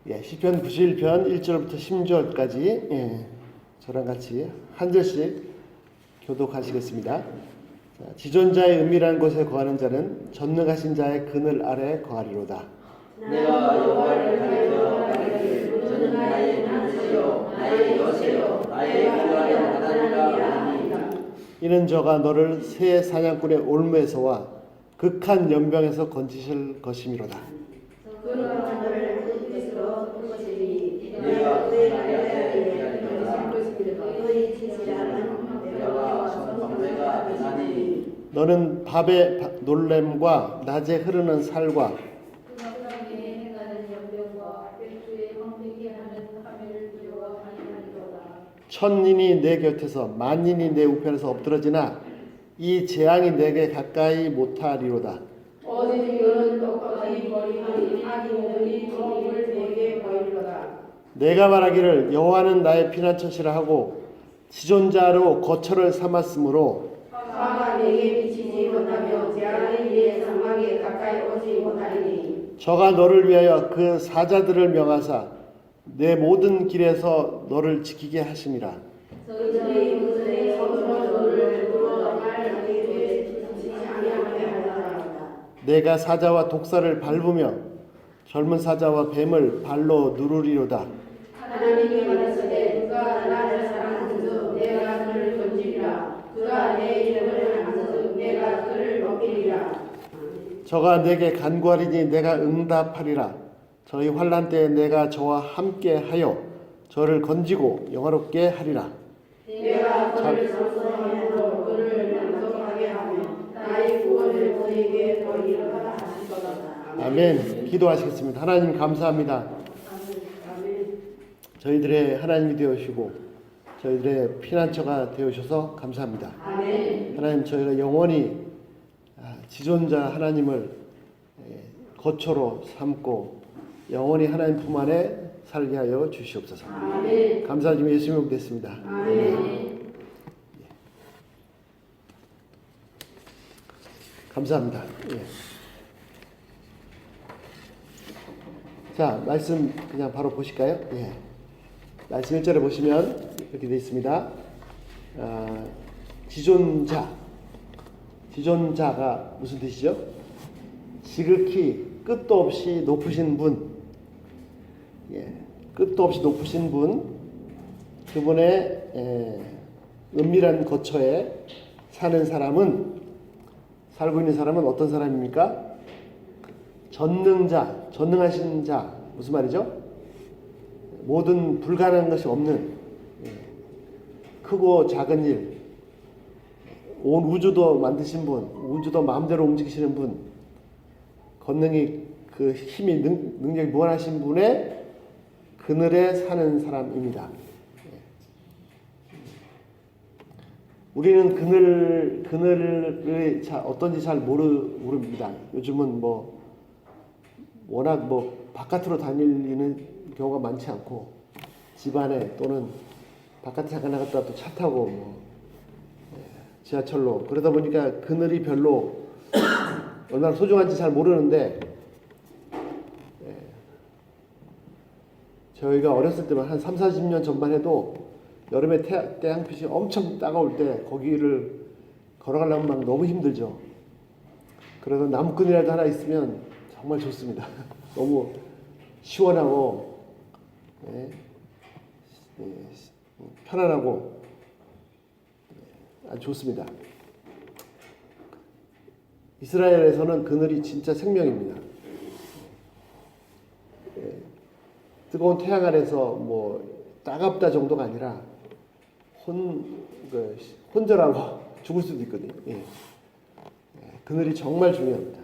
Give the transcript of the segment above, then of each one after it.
시편 91편 1절부터 10절까지 저랑 같이 한 절씩 교독하시겠습니다. 자, 지존자의 은밀한 곳에 거하는 자는 전능하신 자의 그늘 아래 거하리로다. 내가 여호와를 가리켜 말하기를 저는 나의 빛이요 나의 여세요 나의 구원의 하나님이라 하리라. 이는 저가 너를 새 사냥꾼의 올무에서와 극한 연병에서 건지실 것이미로다. 그는 너를 그 뜻으로 볼 것이니 내가 그의 나라에 이르실 것이며 그의 지시라는 여호와 선방패가 되나니. 너는 밤의 놀램과 낮에 흐르는 살과 천인이 내 곁에서 만인이 내 우편에서 엎드러지나 이 재앙이 내게 가까이 못하리로다. 오직 너는 똑똑히 버리니 악인들이 도움을 내게 보이리로다. 내가 말하기를 여호와는 나의 피난처시라 하고 지존자로 거처를 삼았으므로 화가 내게 비치지 못하며 재앙이 내 사망에 가까이 오지 못하리니. 저가 너를 위하여 그 사자들을 명하사 내 모든 길에서 너를 지키게 하심이라. 그들의 무슨 손으로 너를 끌어 말하기를 지지 아니하게 하리라. 내가 사자와 독사를 밟으며 젊은 사자와 뱀을 발로 누르리로다. 하나님이 말하시되 그가 나를 사랑하는즉 내가 그를 건지리라. 그가 내 이름을 하는즉 내가 그를 높이리라. 저가 내게 간구하리니 내가 응답하리라. 저희 환난 때에 내가 저와 함께 하여 저를 건지고 영화롭게 하리라. 내가 그를 상속함으로 그를 만족하게 하며 나의 구원을 그에게 보이리라 하시도다. 아멘. 기도하시겠습니다. 하나님 감사합니다. 저희들의 하나님이 되어주시고 저희들의 피난처가 되어주셔서 감사합니다. 아멘. 하나님 저희가 영원히 지존자 하나님을 거처로 삼고 영원히 하나님 품 안에 살게 하여 주시옵소서. 아멘. 감사드리며 예수님을 믿겠습니다. 아멘. 감사합니다. 예. 자, 말씀 그냥 바로 보실까요? 예. 말씀 1절에 보시면 이렇게 되어 있습니다. 지존자가 무슨 뜻이죠? 지극히 끝도 없이 높으신 분, 끝도 없이 높으신 분, 그분의 은밀한 거처에 살고 있는 사람은 어떤 사람입니까? 전능하신 자, 무슨 말이죠? 모든 불가능한 것이 없는, 크고 작은 일, 온 우주도 만드신 분, 우주도 마음대로 움직이시는 분, 권능이 그 힘이 능력이 무한하신 분의 그늘에 사는 사람입니다. 우리는 그늘이 어떤지 잘 모릅니다. 요즘은 워낙 바깥으로 다니는 경우가 많지 않고 집안에 또는 바깥에 잠깐 나갔다 또 차 타고 지하철로 그러다 보니까 그늘이 별로 얼마나 소중한지 잘 모르는데 저희가 어렸을 때만 한 30-40년 전만 해도 여름에 태양빛이 엄청 따가울 때 거기를 걸어가려면 막 너무 힘들죠. 그래서 나무끈이라도 하나 있으면 정말 좋습니다. 너무 시원하고 편안하고 아주 좋습니다. 이스라엘에서는 그늘이 진짜 생명입니다. 뜨거운 태양 아래서 따갑다 정도가 아니라 혼절하고 죽을 수도 있거든요. 그늘이 정말 중요합니다.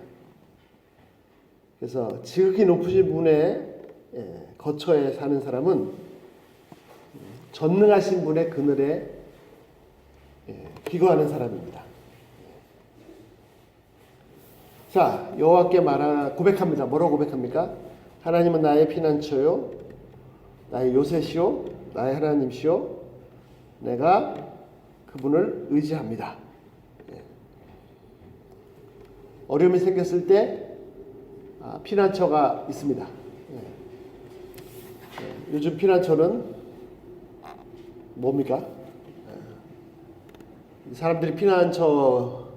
그래서 지극히 높으신 분의 거처에 사는 사람은 전능하신 분의 그늘에 기거하는 사람입니다. 자, 여호와께 고백합니다. 뭐라고 고백합니까? 하나님은 나의 피난처요, 나의 요새시요, 나의 하나님시요, 내가 그분을 의지합니다. 어려움이 생겼을 때 피난처가 있습니다. 요즘 피난처는 뭡니까? 사람들이 피난처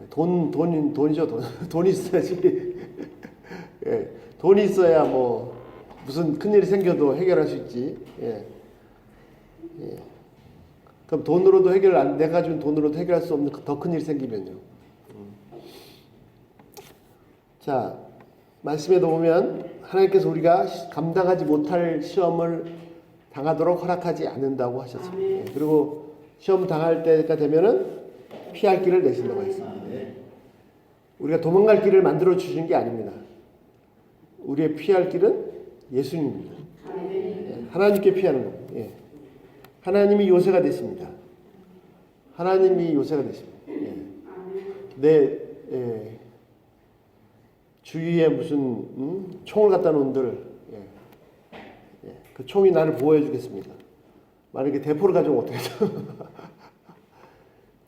돈이죠. 돈이 있어야지. 예, 돈이 있어야 뭐 무슨 큰일이 생겨도 해결할 수 있지. 예. 예. 그럼 돈으로도 내가 가진 돈으로도 해결할 수 없는 더 큰일이 생기면요. 자, 말씀에도 보면 하나님께서 우리가 감당하지 못할 시험을 당하도록 허락하지 않는다고 하셨습니다. 예. 그리고 시험 당할 때가 되면은 피할 길을 내신다고 했습니다. 우리가 도망갈 길을 만들어 주신 게 아닙니다. 우리의 피할 길은 예수님입니다. 예. 하나님께 피하는 겁니다. 예. 하나님이 요새가 되십니다. 하나님이 요새가 되십니다. 예. 내 주위에 무슨 총을 갖다 놓은들 그 총이 나를 보호해 주겠습니다. 만약에 대포를 가져오면 어떻게 해요?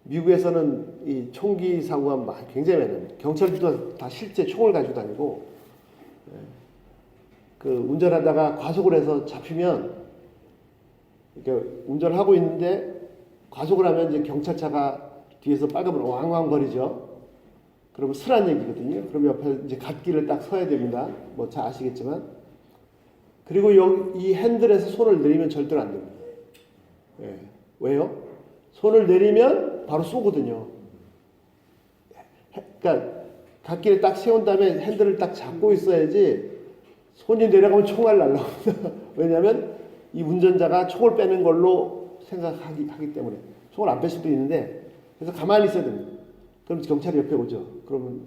미국에서는 이 총기 사고가 굉장히 많아요. 경찰들도 다 실제 총을 가지고 다니고 그 운전하다가 과속을 해서 잡히면 이렇게 운전을 하고 있는데 과속을 하면 이제 경찰차가 뒤에서 빨간불 왕왕거리죠. 그러면 쓰란 얘기거든요. 그럼 옆에 이제 갓길을 딱 서야 됩니다. 뭐 잘 아시겠지만. 그리고 여기 이 핸들에서 손을 내리면 절대로 안 됩니다. 예. 왜요? 손을 내리면 바로 쏘거든요. 그러니까 갓길에 딱 세운 다음에 핸들을 딱 잡고 있어야지 손이 내려가면 총알 날라옵니다. 왜냐하면 이 운전자가 총을 빼는 걸로 생각하기 때문에 총을 안 뺄 수도 있는데 그래서 가만히 있어야 됩니다. 그럼 경찰이 옆에 오죠. 그러면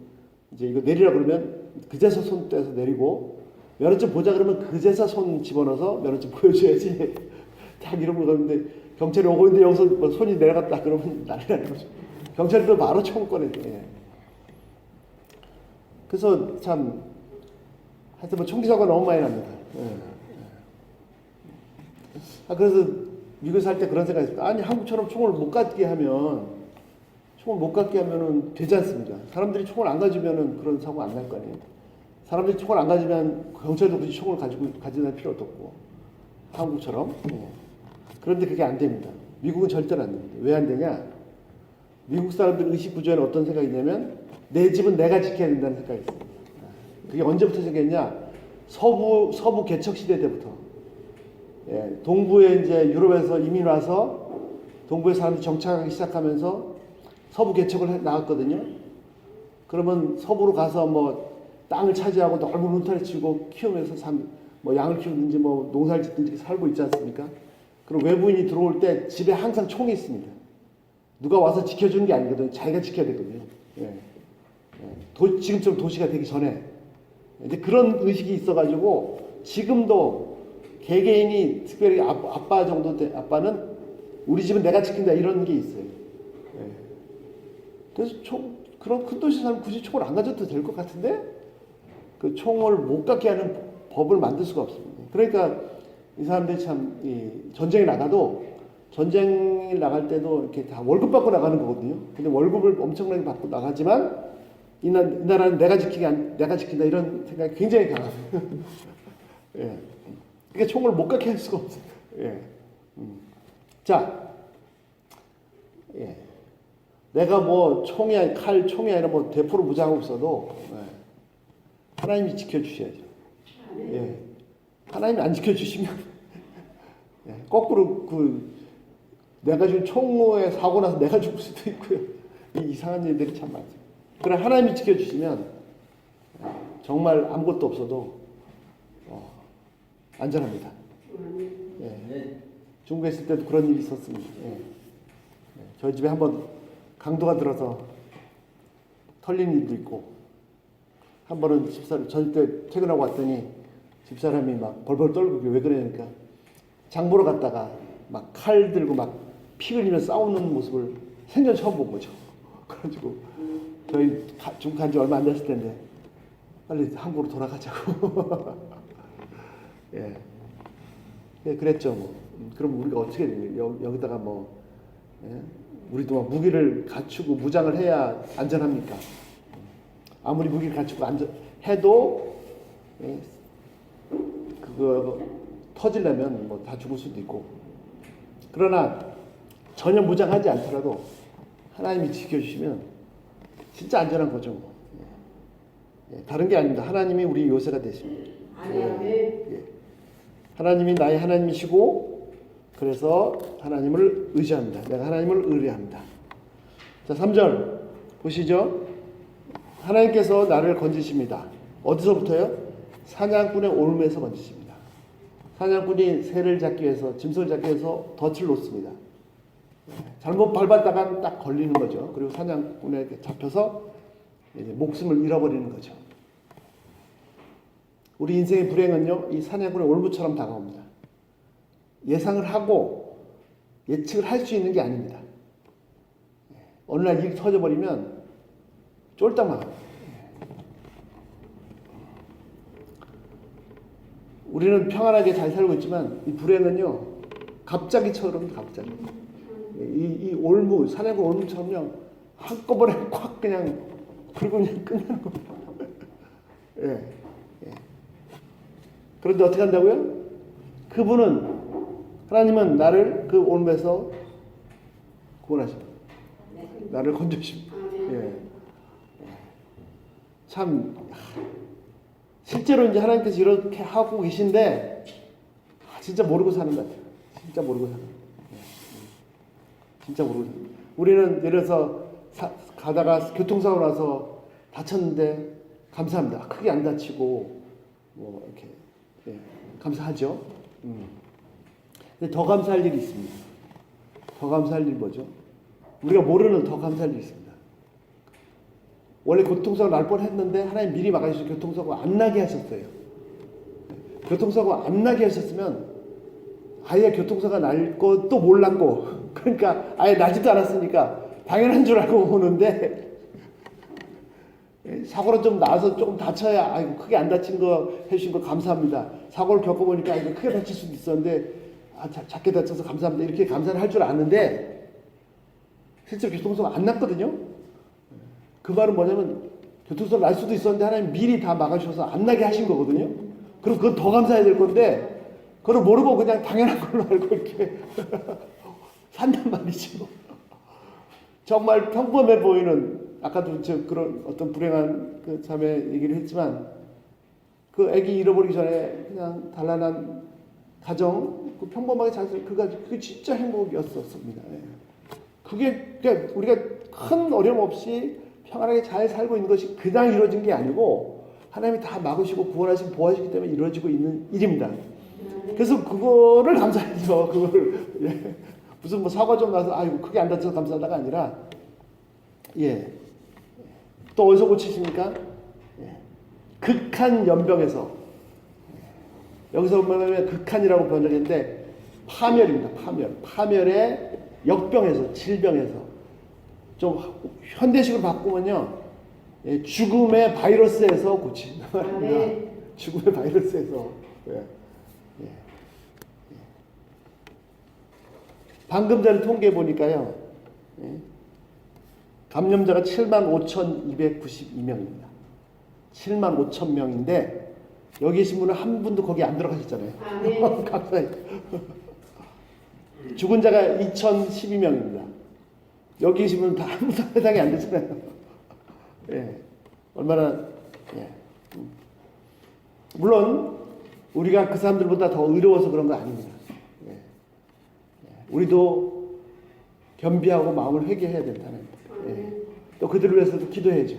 이제 이거 내리라 그러면 그제서 손 떼서 내리고 면허증 보자 그러면 그제서 손 집어넣어서 면허증 보여줘야지. 딱 이러고 가는데 경찰이 오고 있는데 여기서 뭐 손이 내려갔다 그러면 난리 나는 거죠. 경찰도 바로 총 꺼내죠. 예. 그래서 참 하여튼 뭐 총기 사고가 너무 많이 납니다. 예. 그래서 미국에 살 때 그런 생각이 있어요. 아니 한국처럼 총을 못 갖게 하면은 되지 않습니까? 사람들이 총을 안 가지면은 그런 사고 안 날 거 아니에요. 사람들이 총을 안 가지면 경찰도 굳이 총을 가지고 다닐 필요도 없고 한국처럼. 예. 그런데 그게 안 됩니다. 미국은 절대로 안 됩니다. 왜 안 되냐? 미국 사람들 의식 구조에는 어떤 생각이 있냐면 내 집은 내가 지켜야 된다는 생각이 있습니다. 그게 언제부터 생겼냐? 서부 개척 시대 때부터. 예. 동부에 이제 유럽에서 이민 와서 동부의 사람들이 정착하기 시작하면서 서부 개척을 나갔거든요. 그러면 서부로 가서 뭐 땅을 차지하고 넓은 울타리 치고 키우면서 뭐 양을 키우든지 뭐 농사를 짓든지 살고 있지 않습니까? 그럼 외부인이 들어올 때 집에 항상 총이 있습니다. 누가 와서 지켜주는 게 아니거든요. 자기가 지켜야 되거든요. 예. 지금처럼 도시가 되기 전에. 이제 그런 의식이 있어가지고 지금도 개개인이 특별히 아빠 정도 아빠는 우리 집은 내가 지킨다 이런 게 있어요. 예. 그래서 그런 큰 도시 사람 굳이 총을 안 가져도 될 것 같은데 그 총을 못 갖게 하는 법을 만들 수가 없습니다. 그러니까 이 사람들이 참 전쟁에 나가도 전쟁에 나갈 때도 이렇게 다 월급 받고 나가는 거거든요. 근데 월급을 엄청나게 받고 나가지만 이 나라는 내가 지킨다 이런 생각이 굉장히 강합니다. 예. 그러니까 총을 못 갖게 할 수가 없어요. 예. 자, 예. 내가 뭐 총이 아니라 뭐 대포로 무장하고 있어도 하나님이 지켜주셔야죠. 예. 하나님이 안 지켜주시면 예. 거꾸로 내가 지금 총에 사고 나서 내가 죽을 수도 있고요. 이상한 일들이 참 많죠. 그러나 하나님이 지켜주시면 정말 아무것도 없어도 안전합니다. 예. 중국에 있을 때도 그런 일이 있었습니다. 예. 저희 집에 한번 강도가 들어서 털린 일도 있고 한 번은 저희 때 퇴근하고 왔더니 집사람이 막 벌벌 떨고 왜 그러니까 장 보러 갔다가 막 칼 들고 막 피 흘리며 싸우는 모습을 생전 처음 본 거죠. 그래가지고 저희 중국 간 지 얼마 안 됐을 텐데 빨리 한국으로 돌아가자고. 예. 그랬죠. 뭐. 그럼 우리가 어떻게 됩니까? 여기다가 뭐 예? 우리도 막 무기를 갖추고 무장을 해야 안전합니까? 아무리 무기를 갖추고 해도 예? 그거 터지려면 뭐 다 죽을 수도 있고. 그러나 전혀 무장하지 않더라도 하나님이 지켜주시면 진짜 안전한 거죠. 뭐. 다른 게 아닙니다. 하나님이 우리 요새가 되십니다. 예. 하나님이 나의 하나님이시고 그래서 하나님을 의지합니다. 내가 하나님을 의뢰합니다. 자, 3절 보시죠. 하나님께서 나를 건지십니다. 어디서부터요? 사냥꾼의 올무에서 건지십니다. 사냥꾼이 새를 잡기 위해서, 짐승을 잡기 위해서 덫을 놓습니다. 잘못 밟았다간 딱 걸리는 거죠. 그리고 사냥꾼에게 잡혀서 이제 목숨을 잃어버리는 거죠. 우리 인생의 불행은요, 이 사냥꾼의 올무처럼 다가옵니다. 예상을 하고 예측을 할 수 있는 게 아닙니다. 어느 날 일이 터져버리면 쫄딱 망합니다. 우리는 평안하게 잘 살고 있지만 이 불행은요, 갑자기처럼 갑자기. 이 올무, 사냥꾼 올무처럼요, 한꺼번에 콱 그냥 그리고 그냥 끝나는 겁니다. 예, 예. 그런데 어떻게 한다고요? 그분은, 하나님은 나를 그 올무에서 구원하십니다. 나를 건져주십니다. 예. 참 실제로 이제 하나님께서 이렇게 하고 계신데 진짜 모르고 사는 것 같아요. 진짜 모르고 사는. 진짜 모르고 사는. 우리는 예를 들어서 가다가 교통사고 나서 다쳤는데 감사합니다. 크게 안 다치고 뭐 이렇게 감사하죠. 근데 더 감사할 일이 있습니다. 더 감사할 일이 뭐죠? 우리가 모르는 더 감사할 일이 있습니다. 원래 교통사고 날 뻔했는데 하나님 미리 막아주셔서 교통사고 안 나게 하셨어요. 교통사고 안 나게 하셨으면 아예 교통사고가 날 것도 몰랐고, 그러니까 아예 나지도 않았으니까 당연한 줄 알고 오는데, 사고로 좀 나서 조금 다쳐야 아이고 크게 안 다친 거 해주신 거 감사합니다. 사고를 겪어보니까 이거 크게 다칠 수도 있었는데 작게 다쳐서 감사합니다. 이렇게 감사를 할 줄 아는데 실제로 교통사고 안 났거든요. 그 말은 뭐냐면 교통사고 날 수도 있었는데 하나님 미리 다 막아주셔서 안 나게 하신 거거든요. 그럼 그건 더 감사해야 될 건데 그걸 모르고 그냥 당연한 걸로 알고 이렇게 산단 말이죠. 정말 평범해 보이는, 아까도 저 그런 어떤 불행한 그 자매 얘기를 했지만 그 아기 잃어버리기 전에 그냥 단란한 가정, 그 평범하게 잘 살, 그게 진짜 행복이었었습니다. 그게 그러니까 우리가 큰 어려움 없이 평안하게 잘 살고 있는 것이 그냥 이루어진 게 아니고 하나님이 다 막으시고 구원하시고 보호하시기 때문에 이루어지고 있는 일입니다. 그래서 그거를 감사해서 그걸 무슨 뭐 사고 좀 나서 아이고 크게 안 다쳐서 감사하다가 아니라 또 어디서 고치십니까? 극한 연병에서, 여기서 보면 극한이라고 번역했는데 파멸입니다. 파멸의 역병에서, 질병에서, 좀 현대식으로 바꾸면요, 죽음의 바이러스에서 고친다 말입니다. 죽음의 바이러스에서. 방금 전에 통계해 보니까요, 감염자가 75,292명입니다. 75,000명인데 여기 계신 분은 한 분도 거기 안 들어가셨잖아요. 감사해요. 죽은 자가 2,012명입니다. 여기 계신 분은 다 아무도 해당이 안 되잖아요. 얼마나, 물론 우리가 그 사람들보다 더 의로워서 그런 거 아닙니다. 우리도 겸비하고 마음을 회개해야 된다는 거예요. 또 그들을 위해서도 기도해야죠.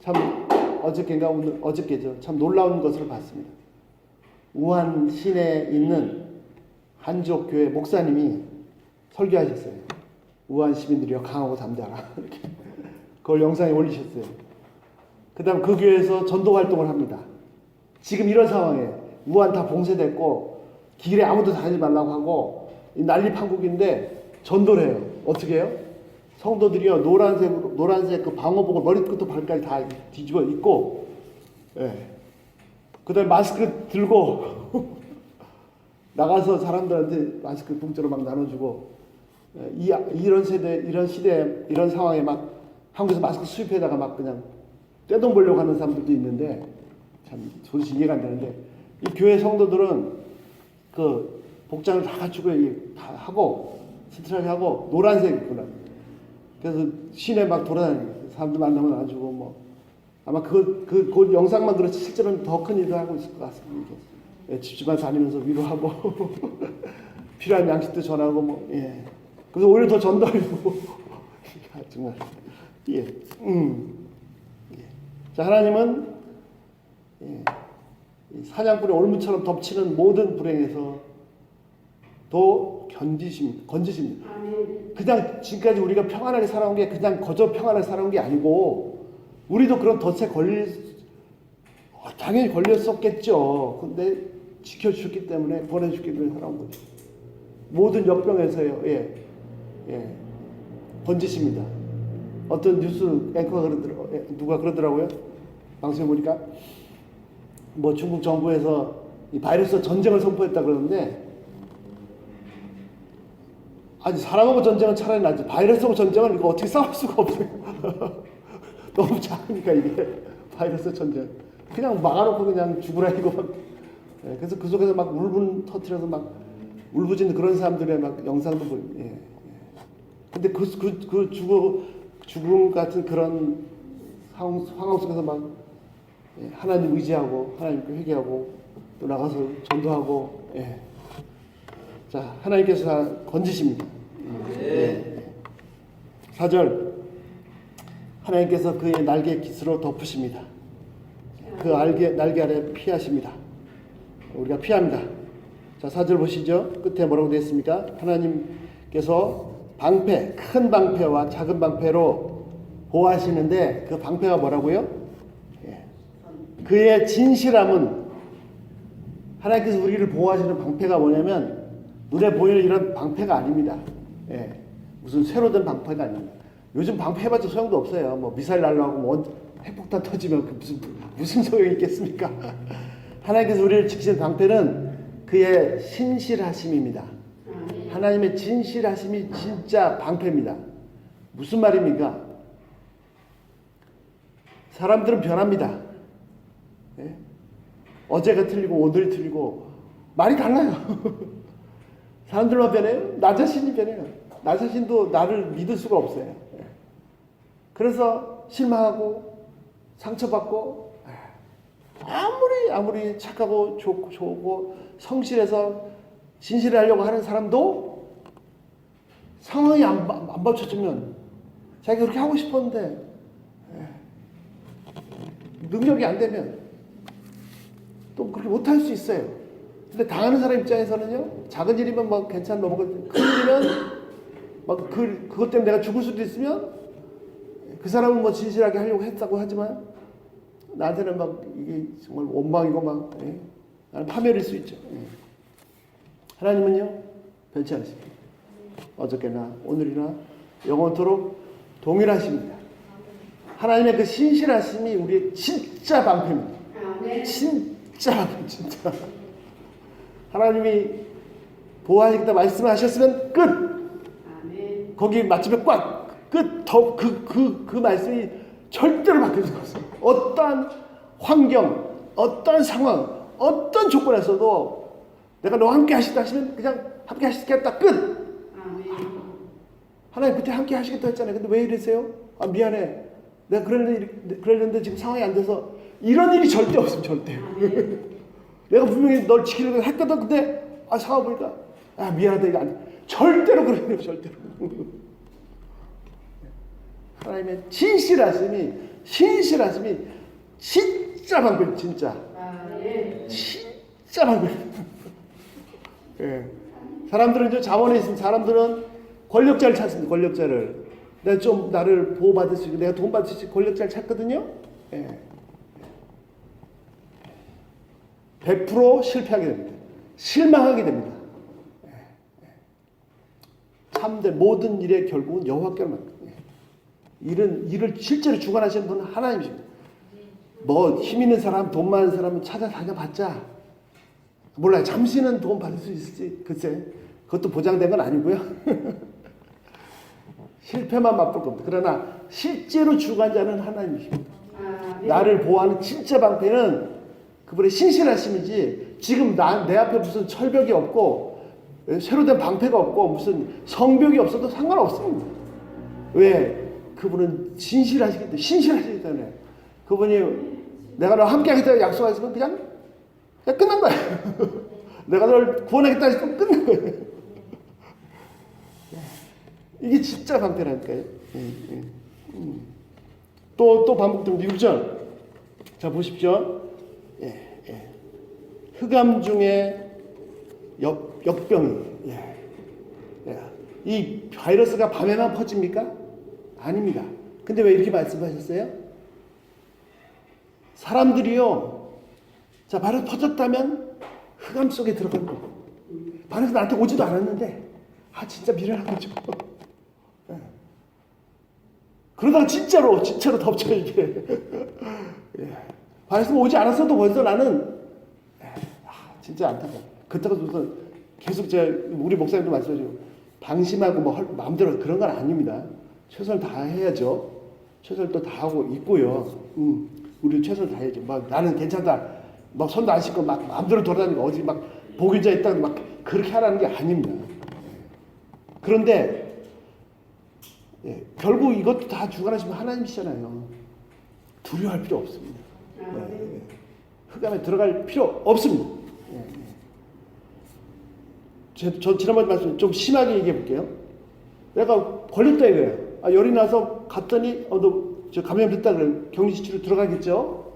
참 어저께죠. 참 놀라운 것을 봤습니다. 우한 시내에 있는 한족 교회 목사님이 설교하셨어요. 우한 시민들이여 강하고 담대하라. 이렇게 그걸 영상에 올리셨어요. 그다음 그 교회에서 전도 활동을 합니다. 지금 이런 상황에 우한 다 봉쇄됐고 길에 아무도 다니지 말라고 하고 난리판국인데 전도를 해요. 어떻게 해요? 성도들이요, 노란색 그 방호복을 머리부터 발까지 다 뒤집어 입고, 그 다음에 마스크 들고 나가서 사람들한테 마스크 공짜로 막 나눠주고, 이런 시대, 이런 상황에 막 한국에서 마스크 수입해다가 막 그냥 떼돈 벌려고 하는 사람들도 있는데 참 도대체 이해가 안 되는데, 이 교회 성도들은 그 복장을 다 갖추고 다 하고 스트라이크 하고 노란색 입구나. 그래서 시내 막 돌아다니고 사람들 만나면 안주고 뭐 아마 그 영상만 그렇지 실제로는 더 큰 일을 하고 있을 것 같습니다. 예, 집집만 다니면서 위로하고 필요한 양식도 전하고 뭐 예. 그래서 오히려 더 전달하고 정말 예. 예. 자 하나님은 예. 사냥꾼의 올무처럼 덮치는 모든 불행에서 도 건지십니다. 아멘. 그냥 지금까지 우리가 평안하게 살아온 게 그냥 거저 평안하게 살아온 게 아니고 우리도 그런 덫에 당연히 걸렸었겠죠. 근데 지켜주셨기 때문에 보내주셨기 때문에 살아온 거죠. 모든 역병에서요. 예. 예. 건지십니다. 어떤 뉴스 앵커가 누가 그러더라고요. 방송에 보니까 뭐 중국 정부에서 이 바이러스 전쟁을 선포했다 그러는데 아니 사람하고 전쟁은 차라리 낫지 바이러스하고 전쟁은 이거 어떻게 싸울 수가 없어요. 너무 작으니까 이게 바이러스 전쟁 그냥 막아놓고 그냥 죽으라 이거 막 예, 그래서 그 속에서 막 울분 터트려서 막 울부짖는 그런 사람들의 막 영상도 보여요. 예, 예. 근데 그 죽음 같은 그런 상황 속에서 막 예, 하나님 의지하고 하나님께 회개하고 또 나가서 전도하고 예. 자 하나님께서 다 건지십니다. 예. 4절 하나님께서 그의 날개 깃으로 덮으십니다. 그 날개 아래 피하십니다. 우리가 피합니다. 자 4절 보시죠. 끝에 뭐라고 되어 있습니까? 하나님께서 방패 큰 방패와 작은 방패로 보호하시는데 그 방패가 뭐라고요? 예. 그의 진실함은 하나님께서 우리를 보호하시는 방패가 뭐냐면 눈에 보이는 이런 방패가 아닙니다. 예. 무슨 새로 된 방패가 아닙니다. 요즘 방패 해봤자 소용도 없어요. 뭐 미사일 날라오고 뭐 핵폭탄 터지면 무슨 소용이 있겠습니까? 하나님께서 우리를 지키는 방패는 그의 신실하심입니다. 하나님의 진실하심이 진짜 방패입니다. 무슨 말입니까? 사람들은 변합니다. 예? 어제가 틀리고 오늘이 틀리고 말이 달라요. 사람들만 변해요. 나 자신이 변해요. 나 자신도 나를 믿을 수가 없어요. 예. 그래서 실망하고 상처받고 아무리 착하고 좋고 성실해서 진실하려고 하는 사람도 상황이 안 받쳐주면 자기가 그렇게 하고 싶었는데 능력이 안 되면 또 그렇게 못할 수 있어요. 근데 당하는 사람 입장에서는요 작은 일이면 막 괜찮아 넘어가고 큰 일이면 막 그것 때문에 내가 죽을 수도 있으면 그 사람은 뭐 진실하게 하려고 했다고 하지만 나한테는 막 이게 정말 원망이고 막 나는 파멸일 수 있죠. 하나님은요 변치 않으십니다. 어저께나 오늘이나 영원토록 동일하십니다. 하나님의 그 신실하심이 우리의 진짜 방패입니다. 진짜 방패 진짜. 하나님이 보호하시겠다 말씀하셨으면 끝. 아멘. 거기 맞추면 꽉 끝. 더 그 말씀이 절대로 바뀔 수가 없어요. 어떠한 환경, 어떠한 상황, 어떤 조건에서도 내가 너와 함께 하시다 하시면 그냥 함께 하시겠다 끝. 아멘. 하나님 그때 함께 하시겠다 했잖아요. 근데 왜 이러세요? 아 미안해. 내가 그러려는데 지금 상황이 안 돼서 이런 일이 절대 없습니다. 절대. 내가 분명히 널 지키려고 했거든. 근데 상황 보니까 미안하다 이거 안 돼. 절대로 그러는 거예요. 절대로. 하나님의 신실하심이 진짜 방법 진짜. 진짜 방법. 예. 사람들은 저 자원에 있는 사람들은 권력자를 찾습니다. 권력자를. 내가 좀 나를 보호받을 수 있고 내가 돈 받을 수 있고 권력자를 찾거든요. 예. 100% 실패하게 됩니다. 실망하게 됩니다. 참된 모든 일의 결국은 여호와께로 만듭니다. 일을 실제로 주관하시는 분은 하나님이십니다. 뭐 힘 있는 사람, 돈 많은 사람은 찾아다녀봤자 몰라요. 잠시는 돈 받을 수 있을지 글쎄 그것도 보장된 건 아니고요. 실패만 맛볼 겁니다. 그러나 실제로 주관자는 하나님이십니다. 나를 보호하는 진짜 방패는 그분의 신실하심이지 지금 내 앞에 무슨 철벽이 없고 새로 된 방패가 없고 무슨 성벽이 없어도 상관없습니다. 왜? 그분은 신실하시기 때문에 그분이 내가 너와 함께 하겠다고 약속하시면 그냥 끝난 거야. 내가 너를 구원하겠다 하시면 끝난 거예요. 이게 진짜 방패라니까요. 또 반복됩니다. 6절. 자, 보십시오. 흑암 중에 역병이. 이 바이러스가 밤에만 퍼집니까? 아닙니다. 근데 왜 이렇게 말씀하셨어요? 사람들이요. 자, 바이러스 퍼졌다면 흑암 속에 들어간 거. 바이러스 나한테 오지도 않았는데, 진짜 미련한 거죠. 그러다가 진짜로 덮쳐, 이게. 바이러스가 오지 않았어도 벌써 나는, 진짜 안타까워. 그때부터 계속 우리 목사님도 말씀하시고, 방심하고 마음대로 그런 건 아닙니다. 최선을 다해야죠. 최선을 또 다하고 있고요. 우리 최선을 다해야죠. 나는 괜찮다. 손도 안 씻고 마음대로 돌아다니고 어디 복인자 있다고 그렇게 하라는 게 아닙니다. 그런데 결국 이것도 다 주관하시면 하나님이시잖아요. 두려워할 필요 없습니다. 흑암에 들어갈 필요 없습니다. 저 지난번에 말씀 좀 심하게 얘기해 볼게요. 내가 걸렸다 이거예요. 열이 나서 갔더니 저 감염됐다 그래. 격리시설로 들어가겠죠.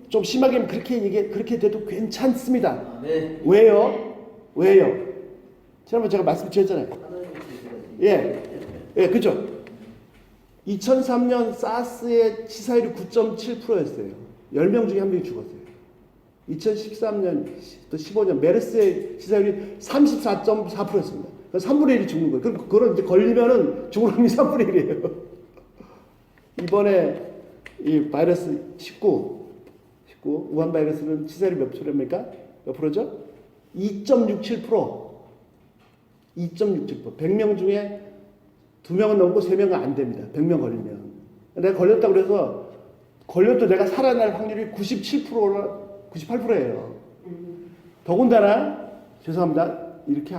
좀 심하게 그렇게 돼도 괜찮습니다. 네. 왜요? 지난번에 제가 말씀드렸잖아요. 그죠? 2003년 사스의 치사율이 9.7%였어요. 10명 중에 1명이 죽었어요. 2013년 또 15년 메르스의 치사율이 34.4%였습니다. 3분의 1이 죽는 거예요. 그럼 그거는 이제 걸리면은 죽을 확률이 3분의 1이에요. 이번에 이 바이러스 19 우한 바이러스는 치사율이 몇 프로입니까? 몇 프로죠? 2.67%. 2.67%. 100명 중에 2명은 넘고 3명은 안 됩니다. 100명 걸리면. 내가 걸렸다고 그래서 걸려도 내가 살아날 확률이 97%나 98%예요. 더군다나 죄송합니다. 이렇게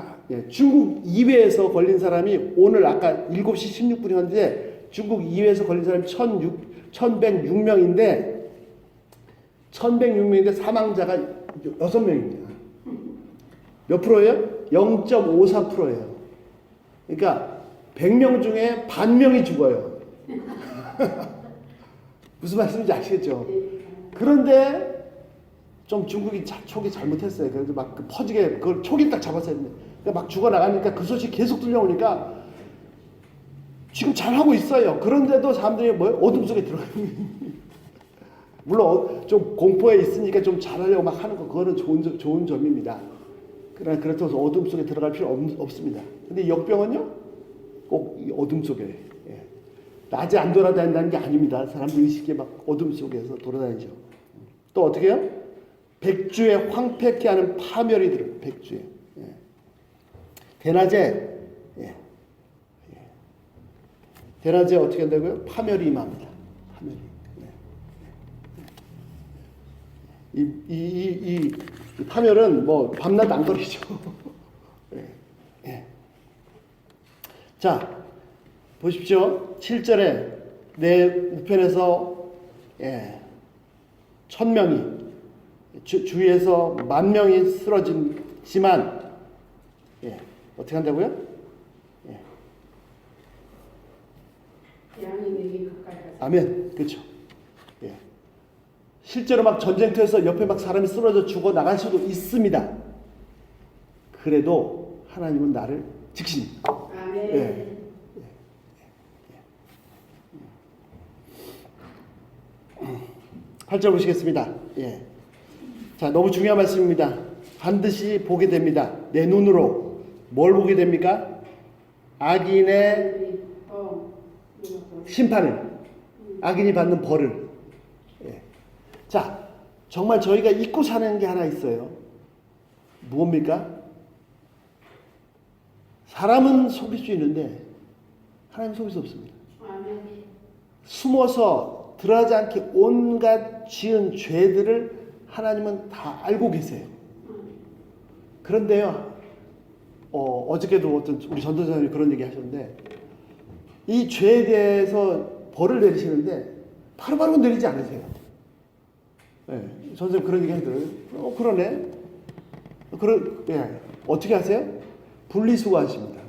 중국 이외에서 걸린 사람이 오늘 아까 7시 16분이었는데 중국 이외에서 걸린 사람이 1106명인데 1106명인데 사망자가 6명입니다. 몇 프로예요? 0.54%예요. 그러니까 100명 중에 반 명이 죽어요. 무슨 말씀인지 아시겠죠? 그런데 좀 중국이 촉이 잘못했어요. 그래서 퍼지게 그걸 촉이 딱 잡았어야 했는데 그러니까 죽어나가니까 그 소식 계속 들려오니까 지금 잘하고 있어요. 그런데도 사람들이 어둠 속에 들어가요. 물론 좀 공포에 있으니까 좀 잘하려고 하는 거 그거는 좋은 점입니다. 그러나 그렇다고 어둠 속에 들어갈 필요 없습니다. 근데 이 역병은요 꼭 이 어둠 속에 낮에 안 돌아다닌다는 게 아닙니다. 사람들 의식에 어둠 속에서 돌아다니죠. 또 어떻게 해요? 백주에 황폐케 하는 파멸이 들어요. 백주에. 대낮에 대낮에 어떻게 한다고요? 파멸이 임합니다. 파멸이. 이 파멸은 밤낮 안 거리죠. 자, 보십시오. 7절에 내 우편에서 1000명이 주위에서 10,000명이 쓰러지지만 어떻게 한다고요? 양이 내게 가까이 가서. 아멘. 그렇죠. 실제로 전쟁터에서 옆에 사람이 쓰러져 죽어 나갈 수도 있습니다. 그래도 하나님은 나를 지키십니다. 아멘. 8절 보시겠습니다. 자, 너무 중요한 말씀입니다. 반드시 보게 됩니다. 내 눈으로 뭘 보게 됩니까? 악인의 심판을, 악인이 받는 벌을. 자, 정말 저희가 잊고 사는 게 하나 있어요. 무엇입니까? 사람은 속일 수 있는데 하나님 속일 수 없습니다. 아멘. 숨어서 들어가지 않게 온갖 지은 죄들을 하나님은 다 알고 계세요. 그런데요, 어저께도 어떤 우리 전도사님이 그런 얘기 하셨는데, 이 죄에 대해서 벌을 내리시는데 바로바로 내리지 않으세요. 네, 선생님 그런 얘기 하더라고요. 그러네. 예. 어떻게 하세요? 분리수거하십니다.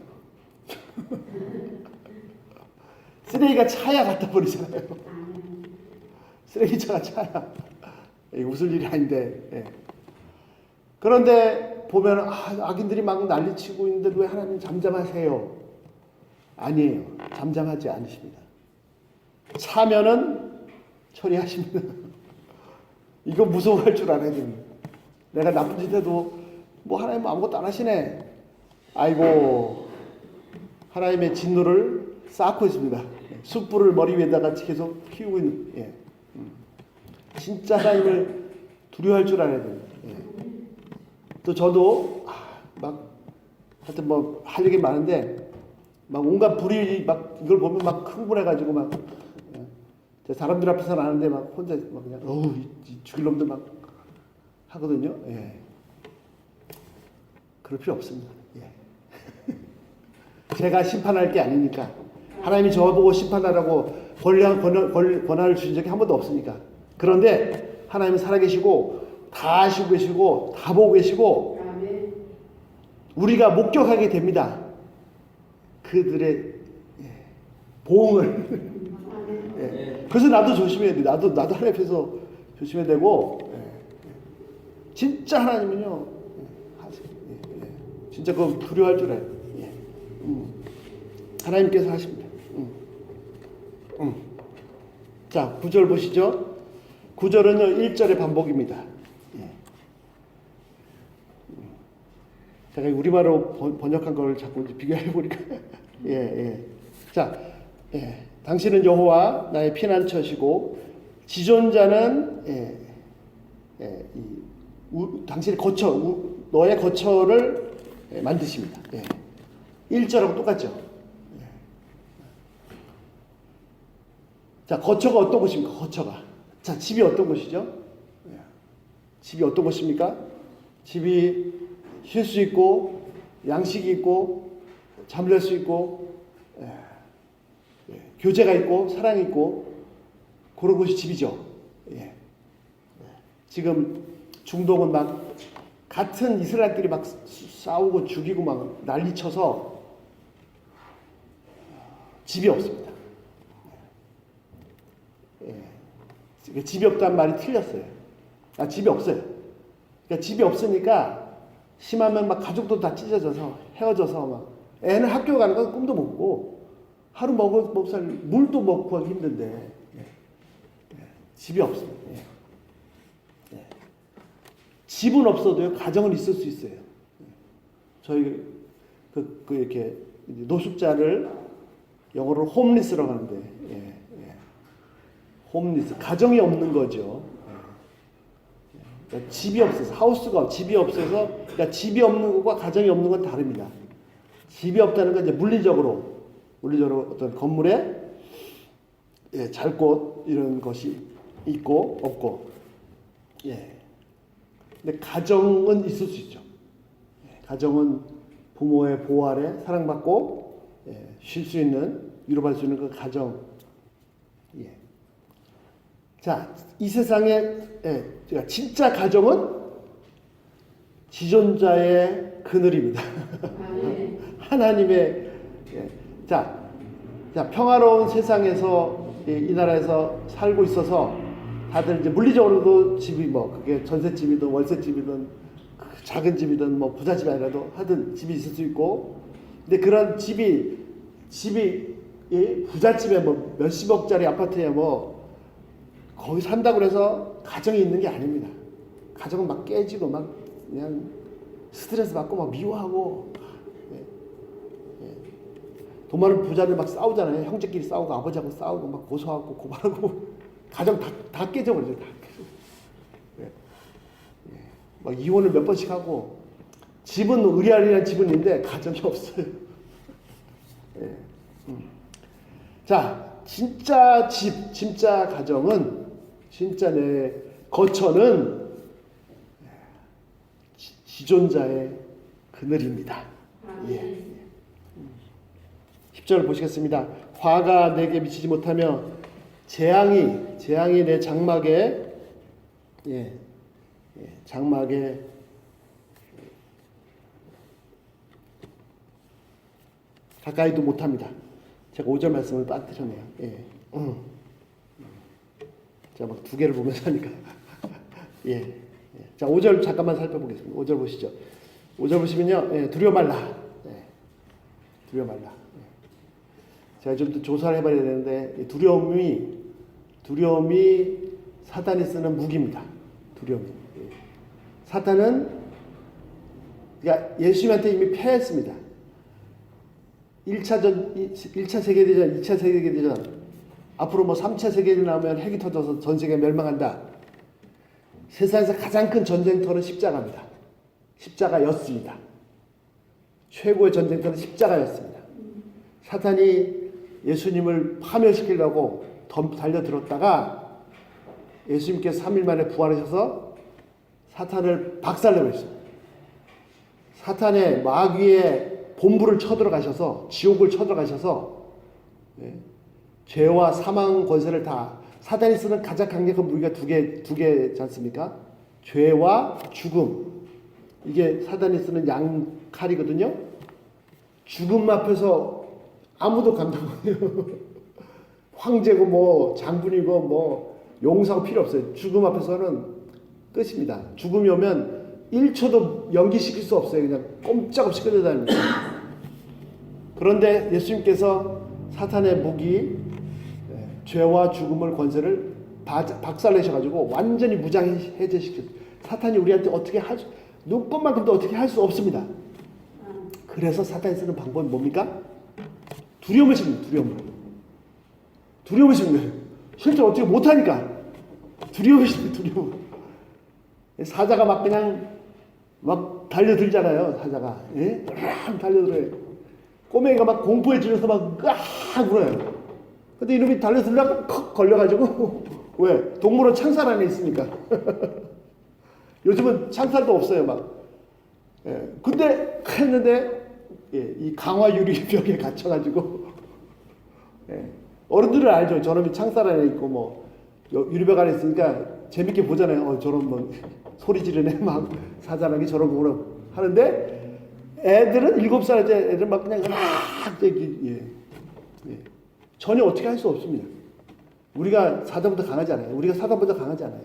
쓰레기가 차야 갖다 버리잖아요. 쓰레기차가 차야. 웃을 일이 아닌데. 예. 그런데 보면 악인들이 막 난리치고 있는데 왜 하나님 잠잠하세요? 아니에요. 잠잠하지 않으십니다. 차면은 처리하십니다. 이거 무서워할 줄 알아야 됩니다. 내가 나쁜 짓 해도 뭐 하나님 아무것도 안 하시네. 아이고, 하나님의 진노를 쌓고 있습니다. 숯불을 머리 위에다가 계속 피우고 있는. 예. 진짜 하나님을 두려워할 줄 알아야 됩니다. 예. 또 저도 막 하여튼 뭐 할 얘기 많은데 막 온갖 불이 막 이걸 보면 막 흥분해가지고 막 사람들 앞에서는 아는데 막 혼자 막 그냥 이 죽일 놈들 막 하거든요. 예. 그럴 필요 없습니다. 예. 제가 심판할 게 아니니까. 하나님이 저보고 심판하라고 권한을 주신 적이 한 번도 없으니까. 그런데 하나님은 살아계시고 다 아시고 계시고 다 보고 계시고 우리가 목격하게 됩니다. 그들의 보응을. 예. 그래서 나도 조심해야 돼. 나도 하나님 앞에서 조심해야 되고. 진짜 하나님은요. 진짜 그거 두려워할 줄 알아요. 하나님께서 하십니다. 자, 9절 보시죠. 9절은요 1절의 반복입니다. 제가 우리말로 번역한 걸 자꾸 비교해 보니까 자, 당신은 여호와 나의 피난처시고 지존자는 당신의 거처, 너의 거처를 만드십니다. 1절하고 똑같죠. 자, 거처가 어떤 곳입니까? 거처가. 자, 집이 어떤 곳이죠? 집이 어떤 곳입니까? 집이 쉴 수 있고, 양식이 있고, 잠잘 수 있고, 교제가 있고, 사랑이 있고, 그런 곳이 집이죠. 지금 중동은 막 같은 이스라엘끼리 막 싸우고 죽이고 막 난리쳐서 집이 없습니다. 집이 없다는 말이 틀렸어요. 집이 없어요. 그러니까 집이 없으니까 심하면 막 가족도 다 찢어져서 헤어져서 막 애는 학교 가는 건 꿈도 못 꾸고 하루 먹을 살 물도 먹고 하기 힘든데 집이 없습니다. 집은 없어도요 가정은 있을 수 있어요. 저희 이렇게 노숙자를 영어로 홈리스라고 하는데 홈리스 가정이 없는 거죠. 그러니까 집이 없어서 하우스가 집이 없어서 그러니까 집이 없는 것과 가정이 없는 건 다릅니다. 집이 없다는 건 이제 물리적으로 어떤 건물에 잘 곳 이런 것이 있고 없고 근데 가정은 있을 수 있죠. 가정은 부모의 보호 아래 사랑받고 쉴 수 있는 위로받을 수 있는 그 가정. 자, 이 세상에 진짜 가정은 지존자의 그늘입니다. 하나님의 자, 평화로운 세상에서 이 나라에서 살고 있어서 다들 이제 물리적으로도 집이 뭐 그게 전셋집이든 월세집이든 작은 집이든 뭐 부잣집이 아니라도 하든 집이 있을 수 있고, 근데 그런 집이 부잣집에 뭐 몇십억짜리 아파트에 뭐 거기 산다고 해서 가정이 있는 게 아닙니다. 가정은 막 깨지고 막 그냥 스트레스 받고 막 미워하고 돈 많은 부자들 막 싸우잖아요. 형제끼리 싸우고 아버지하고 싸우고 막 고소하고 고발하고 가정 다 깨져버리죠. 다 깨져. 막 이혼을 몇 번씩 하고 집은 의리아리한 집은 있는데 가정이 없어요. 자, 진짜 집, 진짜 가정은, 진짜 내 거처는 지존자의 그늘입니다. 예. 10절 보시겠습니다. 화가 내게 미치지 못하며 재앙이 내 장막에 장막에 가까이도 못합니다. 제가 5절 말씀을 빠뜨렸네요. 예. 제가 막 두 개를 보면서 하니까. 예. 자, 5절 잠깐만 살펴보겠습니다. 5절 보시죠. 5절 보시면요. 두려워 말라. 두려워 말라. 제가 좀 더 조사를 해봐야 되는데, 두려움이 사탄이 쓰는 무기입니다. 두려움이. 사탄은, 그러니까 예수님한테 이미 패했습니다. 1차 세계대전, 2차 세계대전, 앞으로 뭐 3차 세계대전 나오면 핵이 터져서 전 세계가 멸망한다. 세상에서 가장 큰 전쟁터는 십자가입니다. 십자가였습니다. 최고의 전쟁터는 십자가였습니다. 사탄이 예수님을 파멸시키려고 달려들었다가 예수님께서 3일 만에 부활하셔서 사탄을 박살내버렸어요. 사탄의 마귀의 본부를 쳐들어가셔서, 지옥을 쳐들어가셔서, 죄와 사망 권세를 다, 사탄이 쓰는 가장 강력한 무기가 두 개지 않습니까? 죄와 죽음. 이게 사탄이 쓰는 양칼이거든요. 죽음 앞에서 아무도 감당 못해요. 황제고 뭐 장군이고 뭐 용사가 필요 없어요. 죽음 앞에서는 끝입니다. 죽음이 오면 1초도 연기시킬 수 없어요. 그냥 꼼짝없이 끌려다닙니다. 그런데 예수님께서 사탄의 무기, 죄와 죽음을 권세를 박살내셔가지고 완전히 무장해제시켰어요. 사탄이 우리한테 어떻게 눈꽃만큼도 어떻게 할 수 없습니다. 그래서 사탄이 쓰는 방법이 뭡니까? 두려움을 심는 거예요. 두려움을 심는 거예요. 실제로 어떻게 못하니까 두려움을 심는 두려움. 사자가 막 그냥 막 달려들잖아요. 사자가 달려들어요. 꼬맹이가 막 공포에 질려서 막 울어요. 근데 이놈이 달려들다가 콕 걸려가지고 왜? 동물원 창살 안에 있으니까. 요즘은 창살도 없어요. 막. 근데 했는데 이 강화 유리벽에 갇혀가지고 어른들은 알죠. 저놈이 창살 안에 있고 뭐 유리벽 안에 있으니까 재밌게 보잖아요. 저런 뭐 소리 지르네 막 사자라는 게 저런 거구나 하는데 애들은 7살짜리 애들 막 그냥 전혀 어떻게 할 수 없습니다. 우리가 사자보다 강하지 않아요. 우리가 사자보다 강하지 않아요.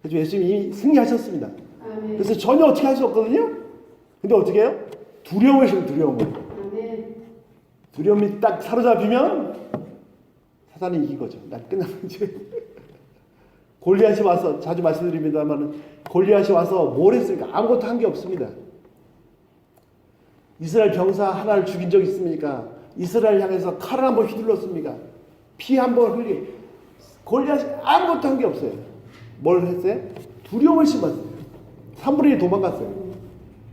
그래서 예수님이 승리하셨습니다. 아멘. 그래서 전혀 어떻게 할 수 없거든요. 근데 어떻게 해요? 두려움을 심어요. 아멘. 두려움이 딱 사로잡히면 사단이 이긴 거죠. 난 끝난 거지. 골리앗이 와서, 자주 말씀드립니다만 골리앗이 와서 뭘 했습니까? 아무것도 한 게 없습니다. 이스라엘 병사 하나를 죽인 적 있습니까? 이스라엘 향해서 칼을 한번 휘둘렀습니까? 피 한번 흘리. 골리앗이 아무것도 한 게 없어요. 뭘 했어요? 두려움을 심었어요. 3분의 1 도망갔어요.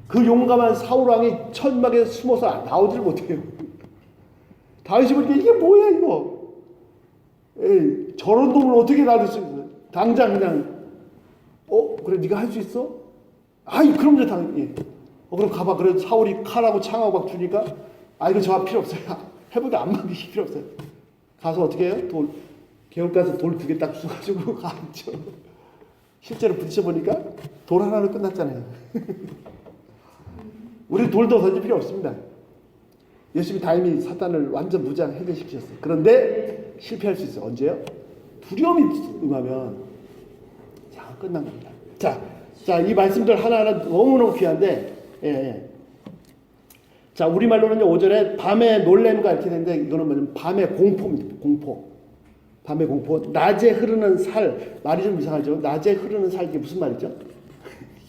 그 용감한 사울왕이 천막에 숨어서 나오지를 못해요. 다윗이 보니까 이게 뭐야 이거. 저런 놈을 어떻게 놔둘 수 있어? 당장 그냥 그래 네가 할 수 있어? 아이 그럼요 당연히. 그럼 가봐. 그래서 사울이 칼하고 창하고 막 주니까 이거 저 필요 없어요. 해보다 안 맞기 필요 없어요. 가서 어떻게 해요? 개울가서 돌 2개 딱 쑤가지고 가죠. 실제로 부딪혀보니까 돌 하나로 끝났잖아요. 우리 돌도 던질 필요 없습니다. 예수님이 다행히 사탄을 완전 무장 해제시키셨어요. 그런데 실패할 수 있어요. 언제요? 두려움이 임하면 끝난 겁니다. 자, 이 말씀들 하나하나 너무너무 귀한데, 자, 우리말로는 5절에 밤의 놀램과 이렇게 되는데, 이거는 뭐냐면 밤의 공포입니다. 밤의 공포. 낮에 흐르는 살. 말이 좀 이상하죠? 낮에 흐르는 살, 이게 무슨 말이죠?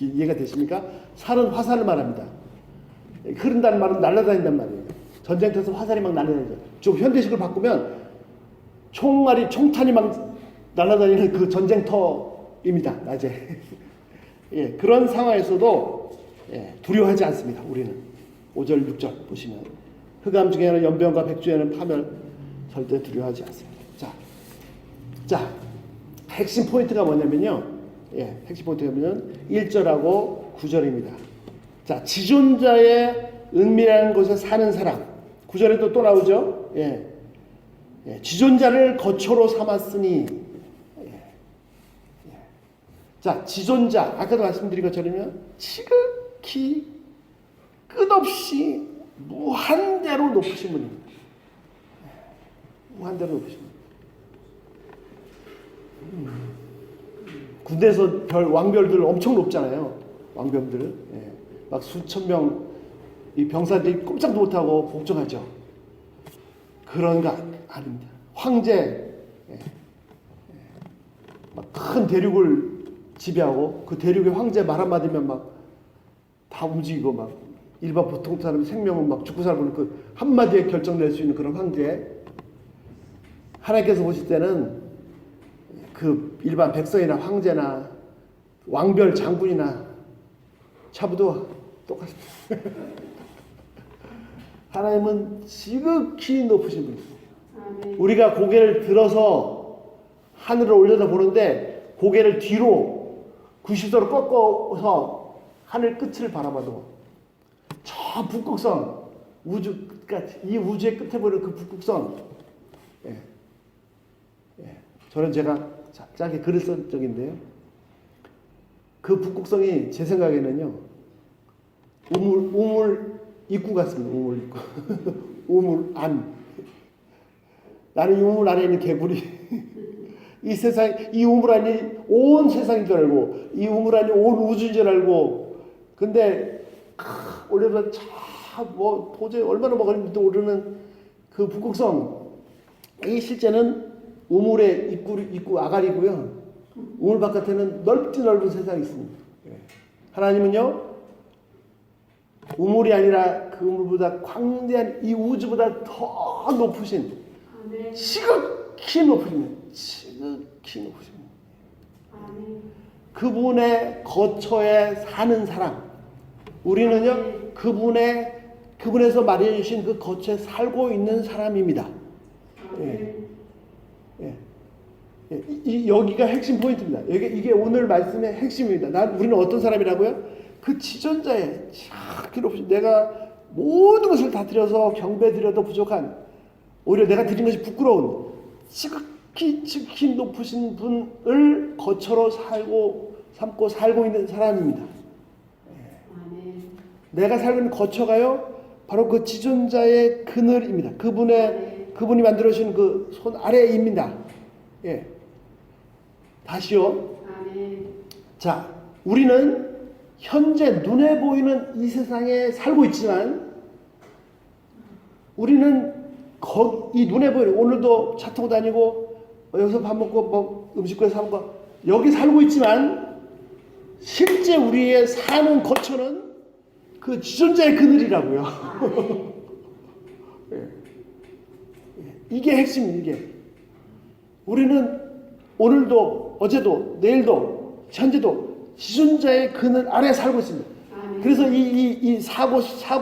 이해가 되십니까? 살은 화살을 말합니다. 흐른다는 말은 날아다닌단 말이에요. 전쟁터에서 화살이 막 날아다니죠. 좀 현대식으로 바꾸면 총탄이 막 날아다니는 그 전쟁터입니다. 낮에. 그런 상황에서도 두려워하지 않습니다. 우리는 5절 6절 보시면 흑암 중에는 연병과 백주에는 파멸 절대 두려워하지 않습니다. 자, 핵심 포인트가 뭐냐면요. 핵심 포인트가 뭐냐면 1절하고 9절입니다. 자, 지존자의 은밀한 곳에 사는 사람. 9절에도 또 나오죠. 지존자를 거처로 삼았으니. 자, 지존자. 아까도 말씀드린 것처럼요. 지극히 끝없이 무한대로 높으신 분입니다. 무한대로 높으신 분. 군대에서 왕별들 엄청 높잖아요. 왕병들. 막 수천 명 이 병사들이 꼼짝도 못하고 복종하죠. 그런 거 아닙니다. 황제, 막 큰 대륙을 지배하고 그 대륙의 황제 말 한마디면 막 다 움직이고 막 일반 보통 사람의 생명은 막 죽고 살고는 그 한마디에 결정낼 수 있는 그런 황제. 하나님께서 보실 때는 그 일반 백성이나 황제나 왕별 장군이나 차부도 똑같습니다. 하나님은 지극히 높으신 분이세요. 우리가 고개를 들어서 하늘을 올려다보는데 고개를 뒤로 90도로 꺾어서 하늘 끝을 바라봐도 저 북극성, 우주 끝까지, 이 우주의 끝에 보이는 그 북극성. 저는 제가 짧게 글을 쓴 적인데요. 그 북극성이 제 생각에는요, 우물 입구 같습니다. 우물 입구. 우물 안. 나는 이 우물 안에 있는 개구리. 이 세상, 이 우물 안이 온 세상인 줄 알고, 이 우물 안이 온 우주인 줄 알고, 근데, 올려서 도저히 얼마나 멀리 오르는 그 북극성. 이 실제는 우물의 입구 아가리고요. 우물 바깥에는 넓디 넓은 세상이 있습니다. 하나님은요, 우물이 아니라 그 우물보다 광대한 이 우주보다 더 높으신, 지극히 높으신, 지극히 높으신 그분의 거처에 사는 사람. 우리는요, 그분에서 마련해 주신 그 거처에 살고 있는 사람입니다. 여기가 핵심 포인트입니다. 이게 오늘 말씀의 핵심입니다. 우리는 어떤 사람이라고요? 그 지존자의 지극히 높으신, 내가 모든 것을 다 드려서 경배 드려도 부족한, 오히려 내가 드린 것이 부끄러운 지극히 높으신 분을 거처로 삼고 살고 있는 사람입니다. 내가 살고 있는 거처가요, 바로 그 지존자의 그늘입니다. 그분이 만들어 주신 그 손 아래입니다. 다시요. 자, 우리는 현재 눈에 보이는 이 세상에 살고 있지만, 우리는 이 눈에 보이는, 오늘도 차 타고 다니고 여기서 밥 먹고 뭐 음식국에서 사 먹고 여기 살고 있지만, 실제 우리의 사는 거처는 그 지존자의 그늘이라고요. 이게 핵심이에요. 이게 우리는 오늘도 어제도 내일도 현재도 지존자의 그늘 아래 살고 있습니다. 그래서 이 사고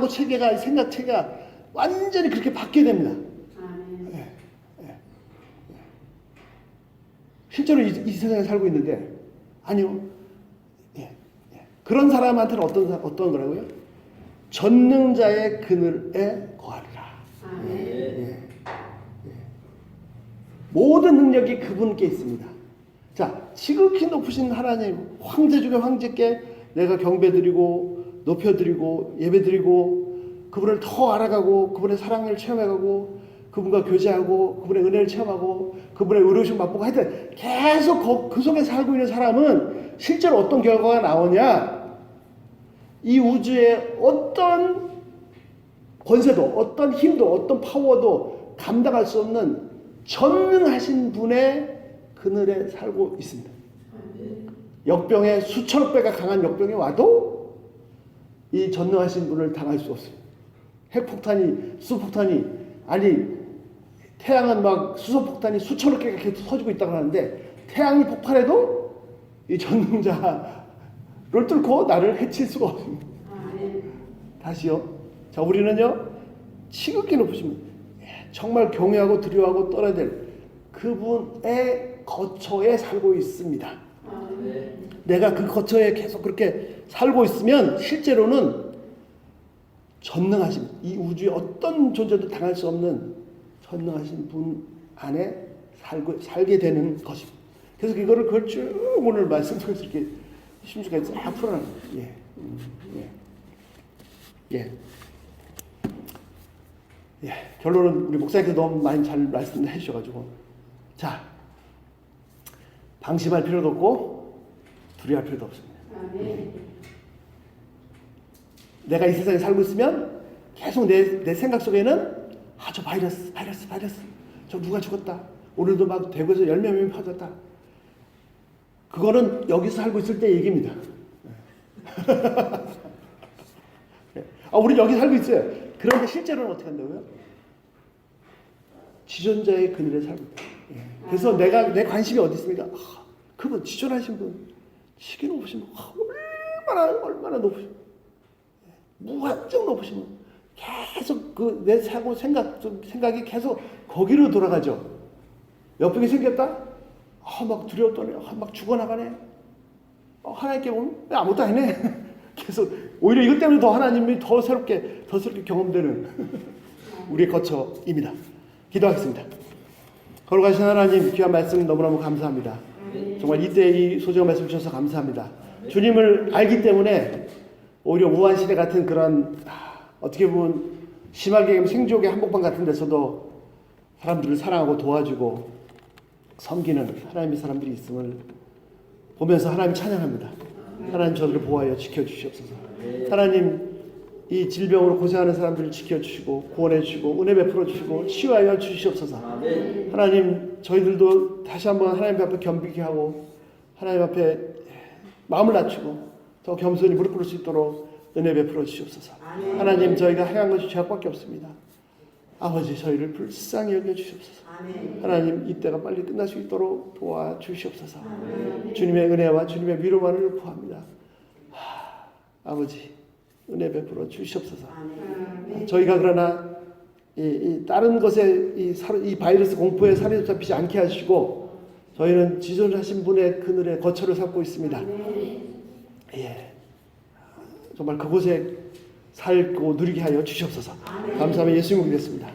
체계가, 생각 체계가 완전히 그렇게 바뀌게 됩니다. 실제로 이 세상에 살고 있는데, 아니요. 그런 사람한테는 어떤 거라고요? 전능자의 그늘에 거하리라. 모든 능력이 그분께 있습니다. 자, 지극히 높으신 하나님, 황제 중에 황제께 내가 경배드리고 높여드리고 예배드리고 그분을 더 알아가고 그분의 사랑을 체험해가고 그분과 교제하고 그분의 은혜를 체험하고 그분의 의로우심 맛보고 하여튼 계속 그 속에 살고 있는 사람은 실제로 어떤 결과가 나오냐? 이 우주의 어떤 권세도, 어떤 힘도, 어떤 파워도 감당할 수 없는 전능하신 분의 그늘에 살고 있습니다. 역병에 수천억 배가 강한 역병이 와도 이 전능하신 분을 당할 수 없습니다. 핵폭탄이, 수폭탄이, 아니 태양은 막 수소폭탄이 수천억 개가 계속 터지고 있다고 하는데 태양이 폭발해도 이 전능자를 뚫고 나를 해칠 수가 없습니다. 다시요. 자, 우리는요, 지극히 높으신 분, 정말 경외하고 두려워하고 떠나야 될 그분의 거처에 살고 있습니다. 내가 그 거처에 계속 그렇게 살고 있으면 실제로는 전능하신, 이 우주의 어떤 존재도 당할 수 없는 전능하신 분 안에 살게 되는 것입니다. 그래서 이거를 그걸 쭉 오늘 말씀 속에서 이렇게 심중하게 쫙 풀어나는 거예요. 결론은 우리 목사님께서 너무 많이 잘 말씀해 주셔가지고, 자, 방심할 필요도 없고 두려워할 필요도 없습니다. 내가 이 세상에 살고 있으면 계속 내 생각 속에는 저 바이러스 저 누가 죽었다, 오늘도 막 대구에서 10명이 퍼졌다. 그거는 여기서 살고 있을 때 얘기입니다. 우리 여기 살고 있어요. 그런데 실제로는 어떻게 한다고요? 지존자의 그늘에 살고 있다. 그래서 내 관심이 어디 있습니까? 그분 지존하신 분, 시기 높으신 분, 얼마나 높으신 분, 무한정 높으신 분, 계속 그 내 사고 생각이 계속 거기로 돌아가죠. 역병이 생겼다? 막 두려웠더니 막 죽어나가네. 하나님께 보면 아무것도 안 해. 계속 오히려 이것 때문에 더 하나님이 더 새롭게 경험되는 우리의 거처입니다. 기도하겠습니다. 걸어가신 하나님, 귀한 말씀 너무너무 감사합니다. 정말 이때 이 소중한 말씀 주셔서 감사합니다. 주님을 알기 때문에 오히려 무한시대 같은 그런 어떻게 보면 심하게 생존의 한복판 같은 데서도 사람들을 사랑하고 도와주고 섬기는 하나님의 사람들이 있음을 보면서 하나님 찬양합니다. 하나님 저들을 보호하여 지켜주시옵소서. 하나님 이 질병으로 고생하는 사람들을 지켜주시고 구원해 주시고 은혜 베풀어 주시고 치유하여 주시옵소서. 하나님 저희들도 다시 한번 하나님 앞에 겸비케 하고 하나님 앞에 마음을 낮추고 더 겸손히 무릎 꿇을 수 있도록 은혜 베풀어 주시옵소서. 하나님 저희가 행한 것이 죄악밖에 없습니다. 아버지 저희를 불쌍히 여겨 주시옵소서. 하나님 이때가 빨리 끝날 수 있도록 도와주시옵소서. 주님의 은혜와 주님의 위로만을 구합니다. 아버지 은혜 베풀어 주시옵소서. 저희가 그러나 이 다른 것에 이 바이러스 공포에 사로잡히지 않게 하시고 저희는 지존하신 분의 그늘에 거처를 삼고 있습니다. 정말 그곳에 살고 누리게 하여 주시옵소서. 감사하며 예수님 믿겠습니다.